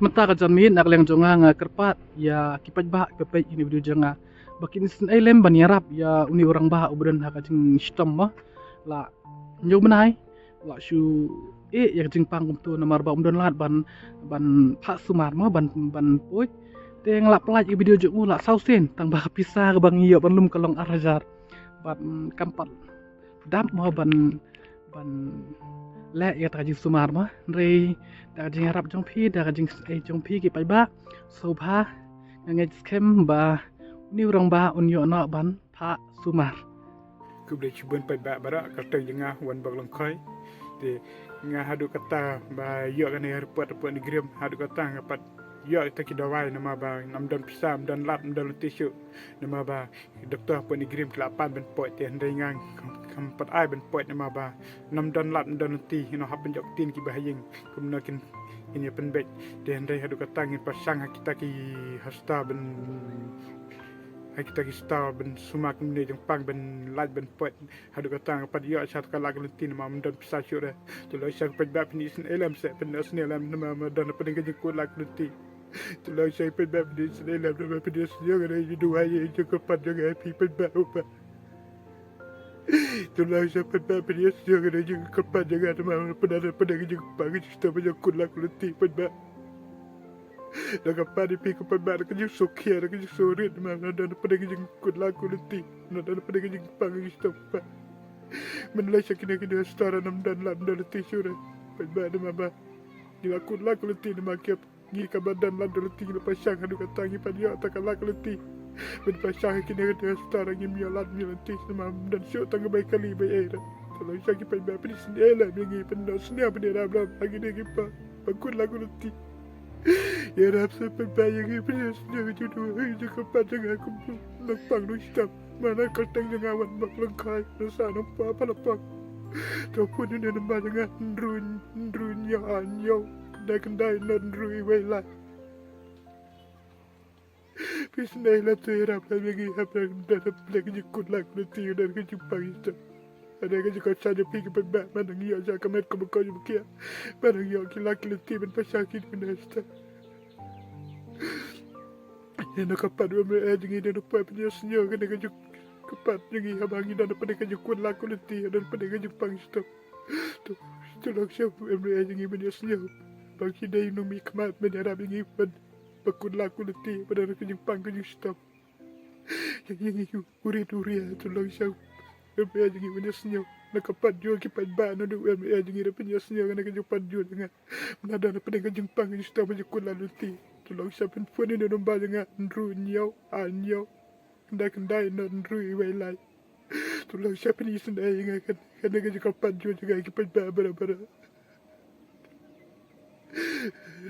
Mata ka jamin nak leng jonga nga kerpat ya kipat bah pepe ini video janga bakin sin ai lem ban yarap ya uni orang bah ubran ha ka jing stam ma la nyo benai la shu ya jing pang tu namar ba umdon lat ban pha sumar ma ban poi teng la pelaj video jok la sausen tang bah pisah ke bang iyo ban lum kalong arajar ban kampat dam ma ban lẽ ya ta jing sumar ma re ta jing harap jong phi ta jing jong phi ki pai ba so pha ngai skem ba ni rong ba un yo na ban pha sumar ku boleh cuba pai ba bara kata jengah wan bak lengkai de ngah hadu kata ba yo kan ya repot ni gram hadu kata ngapat yo ta ki dawai nama ba nam dan pisam dan lap dan tisu nama ba doktor pun ni gram kelapan ben pot te ndengang kampat ai ben pot nama ba nam dan lap dan ti no hab ben jok tin ki bahayeng kumnakin ini penbek de ndai hadu kata ngin pasang kita ki hasta ben kita star ben sumak ni jempang ben light ben pot hadu kata pada yo sat kala glentin ma mendan pisa syura tu lo sak pada ni sen elam se ben asni elam nama dan pada ke ko la glentin tu lo sak pada ni sen elam nama pada yo ga ni dua ye je ko pada ga people ba opa tu lo sak pada yo ga ni ko pada ga nama pada ke pagi sta pada ko la glentin pada dah kapan di pergi ke pembantu kerja sokia, kerja sorit, mana ada pada kerja kut laku nanti, ada pada kerja panggil stop. Menilai kena setara 6 dan 8 dan tisu dah. Pembantu mama, dia kut laku nanti nama kiap, gini kabar dan 8 dan nanti lepas sang hadu kata gini pada dia tak laku nanti. Lepas sang kena setara gini mialat nanti sama dan syok tangga baik kali baik air. Kalau sakit pembantu ni sendiri lah, begini pendek sendiri apa dia dah lagi dia kipa, kut laku nanti. Ya rap sampai bayang ibu jangan jodoh jangan panjang aku lempang lu stop mana kerteng jangan awan mak lengkai rasa nampak apa lepang ataupun ini nampak jangan ndrun ya anyo kendai ndrui wela pisnai la tu rap lagi apa dan lagi jikut lak nanti dan kejumpa itu ada yang juga saja pergi berbak mana dia aja kamet ke bekau je bekia mana dia laki-laki letih dan pasakit menesta yang nak kapat dua mereka jengi dan dapat punya senyum kena kejuk kapat jengi abangi dan dapat kejuk kuat laku letih dan dapat kejuk pangstop tu tolong siapa mereka jengi punya senyum bagi dia numi kemat menyerap jengi pada bakut laku letih pada kejuk pangstop yang urit tolong siapa mereka jengi punya senyum nak kapat jual kipat ban ada mereka jengi punya senyum kena kejuk jual dengan menada dapat kejuk pangstop pada kuat laku letih tolong siapa pun ini nombor jangan ndrunyau anyau kendai ndrui welai tolong siapa ni sendiri ingat kan kerja kapan juga kipat bara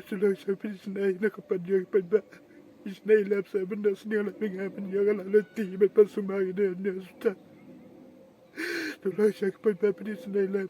tolong siapa ni sendiri nak kapan juga kipat ba isnai lap saya benda sendiri lah dengan penjaga lah letih betul semua ini ustaz tolong siapa kipat ba ni sendiri lap